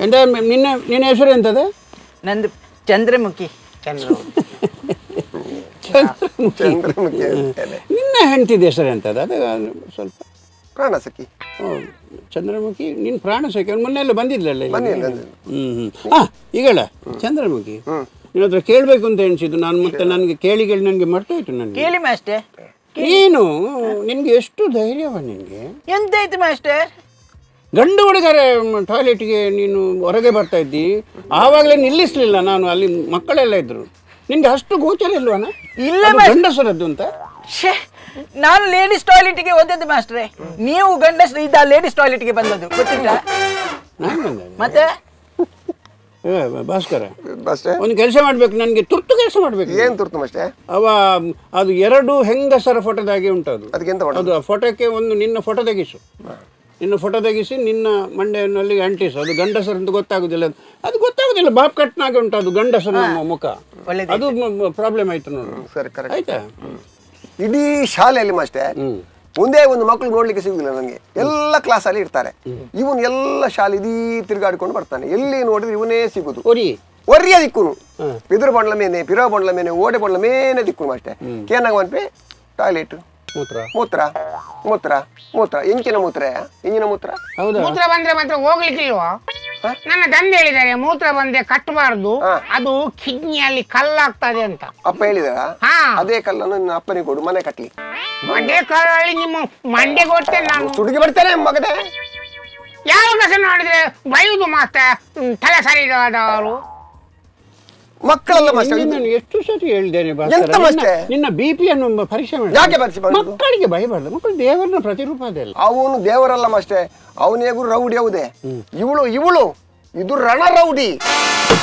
ಎಂತ ನಿನ್ನ ಹೆಸರು ಎಂತದ? ನಂದು ಚಂದ್ರಮುಖಿ. ಚಂದ್ರಮುಖಿ. ನಿನ್ನ ಹೆಂಡತಿದ ಹೆಸರು ಎಂತದ? ಅದು ಸ್ವಲ್ಪ ಪ್ರಾಣಸಖಿ. ಚಂದ್ರಮುಖಿ ನಿನ್ನ ಪ್ರಾಣಸಖಿ ಮೊನ್ನೆ ಎಲ್ಲ ಬಂದಿದ್ಲಲ್ಲ? ಹಾಂ ಈಗಳ ಚಂದ್ರಮುಖಿ ನಿನ್ನ ಹತ್ರ ಕೇಳಬೇಕು ಅಂತ ಎಣಿಸಿದ್ದು ನಾನು. ಮತ್ತೆ ನನಗೆ ಕೇಳಿ ನನಗೆ ಮರ್ತೋಯ್ತು. ನನಗೆ ಕೇಳಿ ಮಾಸ್ಟರ್, ನೀನು ನಿನಗೆ ಎಷ್ಟು ಧೈರ್ಯವ ನಿನಗೆ? ಎಂತಾಯ್ತು ಮಾಸ್ಟರ್? ಗಂಡು ಹುಡುಗರ ಟಾಯ್ಲೆಟ್ಗೆ ನೀನು ಹೊರಗೆ ಬರ್ತಾ ಇದ್ದಿ, ಆವಾಗಲೇ ನಿಲ್ಲಿಸಲಿಲ್ಲ ನಾನು. ಅಲ್ಲಿ ಮಕ್ಕಳೆಲ್ಲ ಇದ್ರು. ನಿನಗೆ ಅಷ್ಟು ಗೋಚರ ಇಲ್ವನ? ಇಲ್ಲ ಗಂಡಸರದ್ದು ಅಂತ. ನಾನು ಲೇಡೀಸ್ ಟಾಯ್ಲೆಟ್ಗೆ ಹೋದದ್ದು ಮಾಸ್ಟ್ರೆ, ನೀವು ಗಂಡಸರು ಇದ್ದ ಲೇಡೀಸ್ ಟಾಯ್ಲೆಟ್ಗೆ ಬಂದದ್ದು ಗೊತ್ತಿಲ್ಲ? ನಾನು ಬಂದೆ ಮತ್ತೆ ಭಾಸ್ಕರ ಒಂದು ಕೆಲಸ ಮಾಡ್ಬೇಕು, ನನಗೆ ತುರ್ತು ಕೆಲಸ ಮಾಡ್ಬೇಕು. ಏನು ತುರ್ತು ಅಷ್ಟೇ? ಅದು 2 ಹೆಂಗಸರ ಫೋಟೋದಾಗೆ ಉಂಟದು. ಅದು ಆ ಫೋಟೋಕ್ಕೆ ಒಂದು ನಿನ್ನ ಫೋಟೋ ತೆಗಿಸು. ನಿನ್ನ ಫೋಟೋ ತೆಗಿಸಿ ನಿನ್ನ ಮಂಡೆಯಲ್ಲಿ ಅಂಟಿಸು. ಅದು ಗಂಡಸರು ಅಂತ ಗೊತ್ತಾಗುದಿಲ್ಲ. ಅದು ಗೊತ್ತಾಗುದಿಲ್ಲ, ಬಾಪ್ ಕಟ್ನಾಗೆ ಉಂಟು ಅದು ಗಂಡಸರ ಮುಖ. ಅದು ಪ್ರಾಬ್ಲಮ್ ಆಯ್ತು ನೋಡು. ಆಯ್ತಾ? ಇಡೀ ಶಾಲೆಯಲ್ಲಿ ಅಷ್ಟೇ ಒಂದೇ ಒಂದು ಮಕ್ಕಳು ನೋಡ್ಲಿಕ್ಕೆ ಸಿಗುದಿಲ್ಲ ನನಗೆ. ಎಲ್ಲ ಕ್ಲಾಸಲ್ಲಿ ಇರ್ತಾರೆ. ಇವನು ಎಲ್ಲ ಶಾಲೆ ಇದೀ ತಿರುಗಾಡಿಕೊಂಡು ಬರ್ತಾನೆ. ಎಲ್ಲಿ ನೋಡಿದ್ರೆ ಇವನೇ ಸಿಗುದು. ಒರಿಯ ದಿಕ್ಕುನು ಪಿದುರು ಬಂಡ್ಲ ಮೇನೆ, ಪಿರೋ ಬಂಡ್ಲ ಮೇನೆ, ಓಡೆ ಬಂಡ್ಲ ಮೇನೆ ದಿಕ್ಕುನು ಅಷ್ಟೇ. ಕೇನಾಗ ಬಂದ್ಪೆ ಟಾಯ್ಲೆಟ್, ಮೂತ್ರ ಮೂತ್ರ ಮೂತ್ರ ಮೂತ್ರ ಎಂಚಿನ ಮೂತ್ರ, ಎಂಜಿನ ಮೂತ್ರ. ಮೂತ್ರ ಬಂದ್ರೆ ಮಾತ್ರ ಹೋಗ್ಲಿಕ್ಕಿಲ್ವಾ? ನನ್ನ ತಂದೆ ಹೇಳಿದ್ದಾರೆ ಮೂತ್ರ ಬಂದ್ರೆ ಕಟ್ಟಬಾರ್ದು, ಅದು ಕಿಡ್ನಿಯಲ್ಲಿ ಕಲ್ಲಾಗ್ತದೆ ಅಂತ. ಅಪ್ಪ ಹೇಳಿದಾರ? ಅದೇ ಕಲ್ಲನ್ನು ನಿನ್ನ ಅಪ್ಪನಿಗೆ ಕೊಡು, ಮನೆ ಕಟ್ಲಿ. ಅದೇ ಕಲ್ಲಲ್ಲಿ ನಿಮ್ಮ ಮಂಡೆ ಕೊಡ್ತೇನೆ ನಾನು. ಸುಡುಗಿ ಬರ್ತೇನೆ ಮಗನೇ. ಯಾವ ಕಸ ನೋಡಿದ್ರೆ ಬೈಯುದು ಮಾತ್ರ ತಲೆ ಸರಿ ಇರೋದವರು. ಮಕ್ಕಳೆಲ್ಲ ಎಷ್ಟು ಸತಿ ಹೇಳಿದ್ದೇನೆ ನಿನ್ನ BP ಅನ್ನು ಪರೀಕ್ಷೆ ಮಾಡಿ. ಯಾಕೆ ಪರೀಕ್ಷೆ ಮಾಡಿ? ಮಕ್ಕಳಿಗೆ ಭಯಬಾರ್ದು. ಮಕ್ಕಳು ದೇವರನ್ನ ಪ್ರತಿರೂಪ ಅದೆಲ್ಲ. ಅವನು ದೇವರಲ್ಲ ಅಷ್ಟೇ, ಅವನೇಗೂ ರೌಡಿ ಯಾವುದೇ. ಇವಳು ಇದು ರಣ ರೌಡಿ.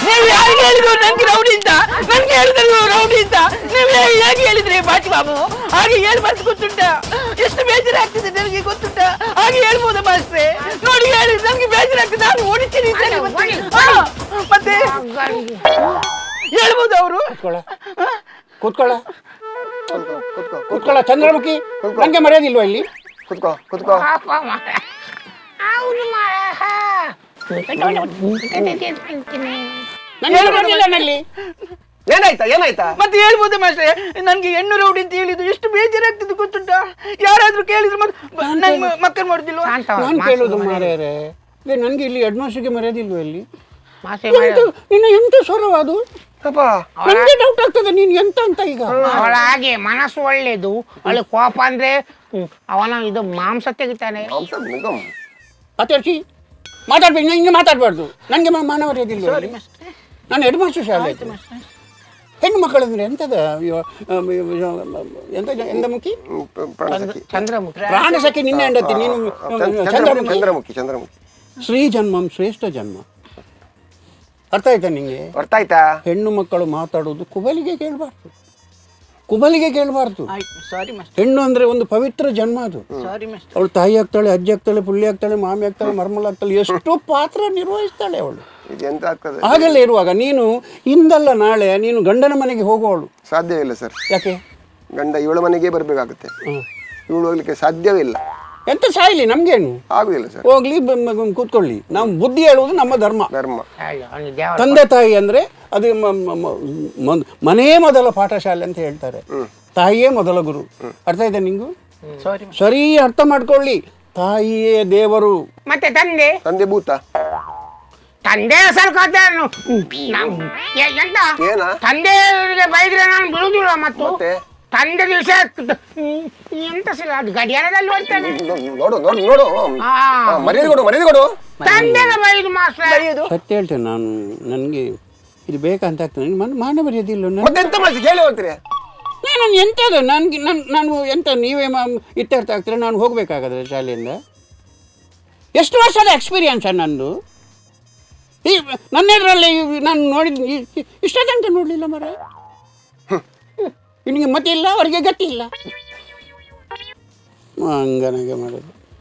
ನೀವು ಯಾರಿಗೆ ಹೇಳಿದ್ರು ನನ್ಗೆ ರೌಡಿ ಅಂತ? ನನ್ಗೆ ಹೇಳಿದ್ರು ರೌಡಿ ಅಂತ ನೀವು ಹೇಗೆ ಹೇಳಿದ್ರಿ ಬಾಚಿ ಬಾಬು? ಹಾಗೆ ಹೇಳ್ಬಾರ್ದು ಗೊತ್ತುಂಟ? ಎಷ್ಟು ಬೇಜಾರಾಗ್ತಿದೆ ನನಗೆ ಗೊತ್ತುಂಟ? ಹಾಗೆ ಹೇಳ್ಬೋದ ಮಾಸ್ಟ್ರೆ? ನೋಡಿ ಹೇಳಿ, ನನ್ಗೆ ಬೇಜಾರಾಗ್ತದೆ, ನಾನು ಓಡಿತೀನಿ. ಮತ್ತೆ ಹೇಳ್ಬೋದು ಅವರು? ಕೂತ್ಕೊಳ್ಳ ಚಂದ್ರಮುಖಿ, ನಂಗೆ ಮರ್ಯಾದಿಲ್ವಾ ಇಲ್ಲಿ? ಕುತ್ಕೋ ಕುತ್ಕೋ. ಏನಾಯ್ತಾ ಏನಾಯ್ತಾ? ಮತ್ತೆ ಹೇಳ್ಬೋದ ಮಾಸ್ಟ್ರೆ? ನನ್ಗೆ ಹೆಣ್ಣು ರೌಡಿ ಅಂತ ಹೇಳಿದ್ದು ಎಷ್ಟು ಬೇಜಾರಾಗ್ತಿದ್ದು ಗೊತ್ತುಂಟ? ಯಾರಾದ್ರೂ ಕೇಳಿದ್ರು ಮಕ್ಕಳು ಮಾಡುದಿಲ್ವಾ? ನಾನು ಕೇಳುದು ಮಾರ್ಯಾರೆ, ನನ್ಗೆ ಇಲ್ಲಿ ಹೆಡ್ಮಾಸ್ಟರ್ಗೆ ಮರ್ಯಾದಿಲ್ವಾ ಇಲ್ಲಿ? ನಿನ್ನ ಎಂತ ಸ್ವರವ ಅದು? ನನಗೆ ಡೌಟ್ ಆಗ್ತದೆ ನೀನು ಎಂತ ಅಂತ ಈಗ. ಅವಳ ಹಾಗೆ ಮನಸ್ಸು ಒಳ್ಳೇದು, ಅವಳು ಕೋಪ ಅಂದ್ರೆ ಅವನ ಇದು ಮಾಂಸ ತೆಗಿತಾನೆ. ಮಾತಾಡ್ಸಿ ಮಾತಾಡ್ಬೇಕು, ಹಿಂಗೆ ಮಾತಾಡ್ಬಾರ್ದು. ನನಗೆ ಮಾನವರ್ಯದಿಲ್ಲ. ನಾನು ಹೆಡ್ ಮಾಸ್ಟರ್ ಶಾಲೆ. ಹೆಣ್ಣು ಮಕ್ಕಳಂದ್ರೆ ಎಂತದ ಎಂದಮುಖಿ ಪ್ರಾಣಸಖಿ ನಿನ್ನೆ ಹೆಂಡತಿ ನೀನು. ಚಂದ್ರಮುಖಿ ಚಂದ್ರಮುಖಿ. ಶ್ರೀ ಜನ್ಮಂ ಶ್ರೇಷ್ಠ ಜನ್ಮ. ಅರ್ಥ ಆಯ್ತಾ ನಿಂಗೆ? ಅರ್ಥ ಆಯ್ತಾ? ಹೆಣ್ಣು ಮಕ್ಕಳು ಮಾತಾಡೋದು ಕುಬಲಿಗೆ ಕೇಳಬಾರ್ದು, ಕುಬಲಿಗೆ ಕೇಳಬಾರ್ದು. ಹೆಣ್ಣು ಅಂದ್ರೆ ಒಂದು ಪವಿತ್ರ ಜನ್ಮ ಅದು. ಅವಳು ತಾಯಿ ಆಗ್ತಾಳೆ, ಅಜ್ಜಿ ಆಗ್ತಾಳೆ, ಪುಳ್ಳಿ ಆಗ್ತಾಳೆ, ಮಾಮಿ ಆಗ್ತಾಳೆ, ಮರ್ಮಲ ಆಗ್ತಾಳೆ, ಎಷ್ಟು ಪಾತ್ರ ನಿರ್ವಹಿಸ್ತಾಳೆ ಅವಳು. ಹಾಗೆಲ್ಲ ಇರುವಾಗ ನೀನು ಇಂದಲ್ಲ ನಾಳೆ ನೀನು ಗಂಡನ ಮನೆಗೆ ಹೋಗುವವಳು. ಸಾಧ್ಯವಿಲ್ಲ ಸರ್. ಯಾಕೆ? ಗಂಡ ಇವಳ ಮನೆಗೆ ಬರ್ಬೇಕಾಗುತ್ತೆ. ಇವಳು ಹೋಗ್ಲಿಕ್ಕೆ ಸಾಧ್ಯವೇ ಇಲ್ಲ. ಎಂತ ಸಾಯ್ಲಿ, ನಮ್ಗೇನು ಆಗುದಿಲ್ಲ ಸರ್. ಹೋಗ್ಲಿ, ಕೂತ್ಕೊಳ್ಳಿ. ನಾವು ಬುದ್ಧಿ ಹೇಳುವುದು ನಮ್ಮ ಧರ್ಮ. ತಂದೆ ತಾಯಿ ಅಂದ್ರೆ ಅದು ಮನೇ ಮೊದಲ ಪಾಠಶಾಲೆ ಅಂತ ಹೇಳ್ತಾರೆ. ತಾಯಿಯೇ ಮೊದಲ ಗುರು. ಅರ್ಥ ಆಯ್ತಾ ನಿಂಗು? ಸರಿ ಅರ್ಥ ಮಾಡ್ಕೊಳ್ಳಿ. ತಾಯಿಯೇ ದೇವರು. ಮತ್ತೆ ತಂದೆ? ತಂದೆ ಭೂತ. ತಂದೆ ಸರ್ಕಾದ ಎಂತ ತಂದೆ ಬೈದ್ರೆ ನಾನು ಬಿಡುದಿಲ್ಲ. ಮತ್ತು ತಂದೆ ದಿವಸ ಎಂತ ಸಿಗ ಅದು ಗಡಿಯಾರದಲ್ಲಿ ಓಡ್ತಾನೆ. ನೋಡು ನೋಡು ನೋಡು, ಮರ್ಯಾದೆ ಕೊಡು, ಮರ್ಯಾದೆ ಕೊಡು. ತಂದೆಗೆ ಬೈದು ಮಾಸ್ಟರ್. ಸತ್ಯ ಹೇಳ್ತೇನೆ ನಾನು, ನನಗೆ ಇದು ಬೇಕಂತ ಆಗ್ತದೆ. ಮಾನ ಮರ್ಯಾದೆ ಇಲ್ಲ. ಎಂತ ಮಾಡ್ತೀವಿ ಹೇಳಿ ಹೋಗ್ತೀರಿ? ನಾನು ಎಂತದ ನನಗೆ ನಾನು ಎಂತ ನೀವೇ ಇತ್ಯರ್ಥ ಆಗ್ತೀರ? ನಾನು ಹೋಗ್ಬೇಕಾಗದ್ರೆ ಶಾಲೆಯಿಂದ? ಎಷ್ಟು ವರ್ಷದ ಎಕ್ಸ್ಪೀರಿಯನ್ಸ್ ನಂದು. ಈ ನನ್ನೆದ್ರಲ್ಲಿ ನಾನು ನೋಡಿದ ಇಷ್ಟ ತನಕ ನೋಡಲಿಲ್ಲ ಮರ. ನಿನಗೆ ಮತ್ತೆ ಇಲ್ಲ, ಅವರಿಗೆ ಗತಿ ಇಲ್ಲ. ಹಂಗನಾಗೆ ಮಾಡೋದು.